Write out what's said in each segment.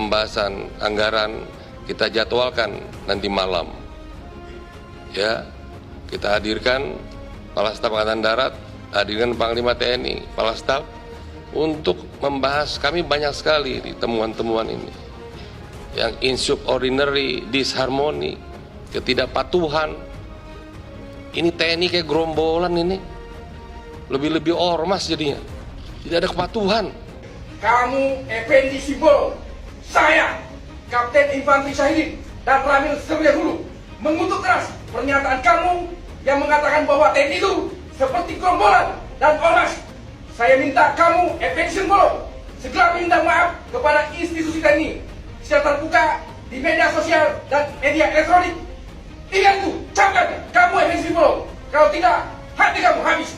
pembahasan anggaran kita jadwalkan nanti malam. Ya, kita hadirkan Kepala Staf Angkatan Darat, hadirkan Panglima TNI, Kepala Staf untuk membahas. Kami banyak sekali di temuan-temuan ini. Yang insubordinary, disharmoni, ketidakpatuhan. Ini TNI kayak gerombolan ini. Lebih-lebih ormas jadinya. Tidak ada kepatuhan. Kamu Effendi Simbolon, saya Kapten Infanteri Syahidin dan Ramil Serbia-Hulu mengutuk keras pernyataan kamu yang mengatakan bahwa TNI itu seperti gerombolan dan ormas. Saya minta kamu Effendi Simbolon segera minta maaf kepada institusi TNI secara terbuka di media sosial dan media elektronik. Ingat itu, camkan kamu Effendi Simbolon. Kalau tidak, hati kamu habis.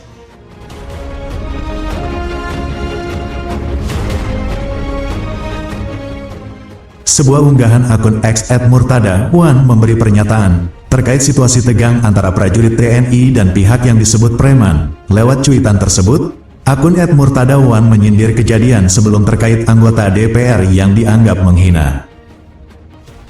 Sebuah unggahan akun X @murtada1 memberi pernyataan terkait situasi tegang antara prajurit TNI dan pihak yang disebut preman. Lewat cuitan tersebut, akun @murtada1 menyindir kejadian sebelum terkait anggota DPR yang dianggap menghina.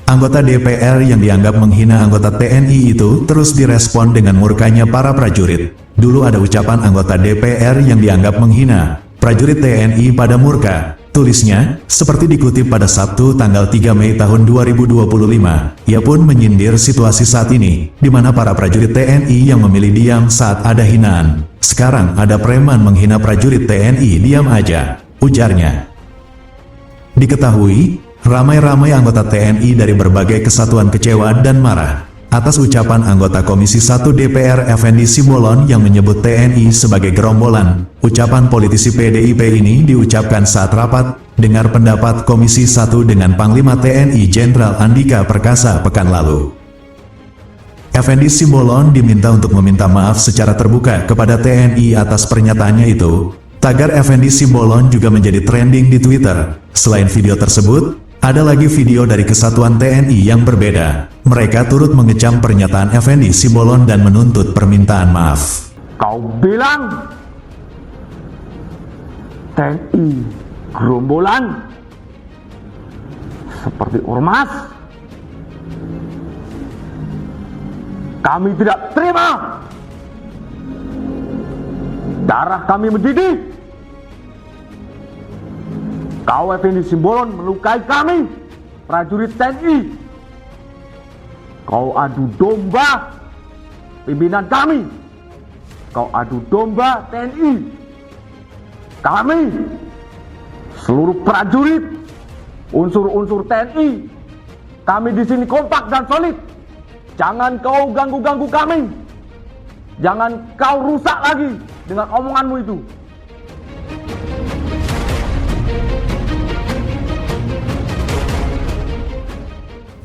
Anggota DPR yang dianggap menghina anggota TNI itu terus direspon dengan murkanya para prajurit. Dulu ada ucapan anggota DPR yang dianggap menghina prajurit TNI pada murka. Tulisnya, seperti dikutip pada Sabtu tanggal 3 Mei tahun 2025, ia pun menyindir situasi saat ini, di mana para prajurit TNI yang memilih diam saat ada hinaan. Sekarang ada preman menghina prajurit TNI, diam aja, ujarnya. Diketahui, ramai-ramai anggota TNI dari berbagai kesatuan kecewa dan marah atas ucapan anggota Komisi 1 DPR Effendi Simbolon yang menyebut TNI sebagai gerombolan. Ucapan politisi PDIP ini diucapkan saat rapat dengar pendapat Komisi 1 dengan Panglima TNI Jenderal Andika Perkasa pekan lalu. Effendi Simbolon diminta untuk meminta maaf secara terbuka kepada TNI atas pernyataannya itu. Tagar Effendi Simbolon juga menjadi trending di Twitter. Selain video tersebut, ada lagi video dari kesatuan TNI yang berbeda. Mereka turut mengecam pernyataan Effendi Simbolon dan menuntut permintaan maaf. Kau bilang TNI gerombolan seperti ormas. Kami tidak terima. Darah kami mendidih. Kau Effendi Simbolon melukai kami, prajurit TNI. Kau adu domba pimpinan kami. Kau adu domba TNI. Kami, seluruh prajurit, unsur-unsur TNI, kami di sini kompak dan solid. Jangan kau ganggu-ganggu kami. Jangan kau rusak lagi dengan omonganmu itu.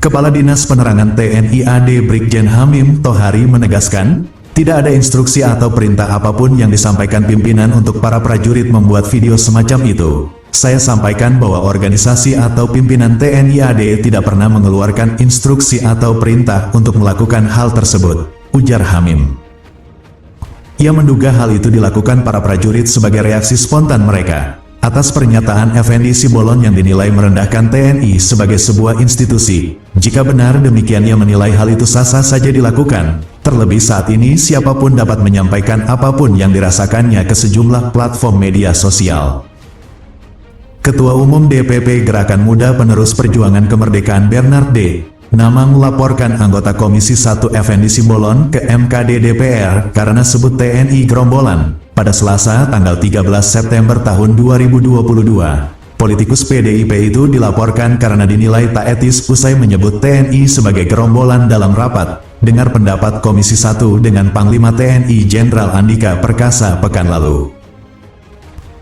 Kepala Dinas Penerangan TNI AD Brigjen Hamim Tohari menegaskan, tidak ada instruksi atau perintah apapun yang disampaikan pimpinan untuk para prajurit membuat video semacam itu. Saya sampaikan bahwa organisasi atau pimpinan TNI AD tidak pernah mengeluarkan instruksi atau perintah untuk melakukan hal tersebut, ujar Hamim. Ia menduga hal itu dilakukan para prajurit sebagai reaksi spontan mereka atas pernyataan Effendi Simbolon yang dinilai merendahkan TNI sebagai sebuah institusi. Jika benar demikian, ia menilai hal itu sah-sah saja dilakukan. Terlebih saat ini siapapun dapat menyampaikan apapun yang dirasakannya ke sejumlah platform media sosial. Ketua Umum DPP Gerakan Muda Penerus Perjuangan Kemerdekaan Bernard D. Namang melaporkan anggota Komisi 1 Effendi Simbolon ke MKD DPR karena sebut TNI gerombolan. Pada Selasa tanggal 13 September tahun 2022, politikus PDIP itu dilaporkan karena dinilai tak etis usai menyebut TNI sebagai gerombolan dalam rapat dengar pendapat Komisi 1 dengan Panglima TNI Jenderal Andika Perkasa pekan lalu.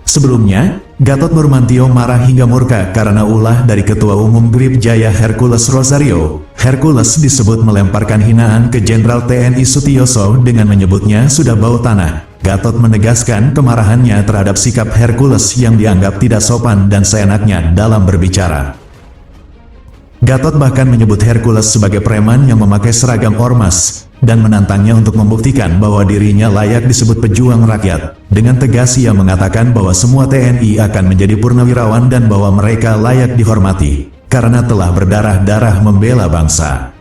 Sebelumnya, Gatot Nurmantio marah hingga murka karena ulah dari Ketua Umum Grip Jaya Hercules Rosario. Hercules disebut melemparkan hinaan ke Jenderal TNI Sutioso dengan menyebutnya sudah bau tanah. Gatot menegaskan kemarahannya terhadap sikap Hercules yang dianggap tidak sopan dan seenaknya dalam berbicara. Gatot bahkan menyebut Hercules sebagai preman yang memakai seragam ormas, dan menantangnya untuk membuktikan bahwa dirinya layak disebut pejuang rakyat. Dengan tegas ia mengatakan bahwa semua TNI akan menjadi purnawirawan dan bahwa mereka layak dihormati. karena telah berdarah-darah membela bangsa.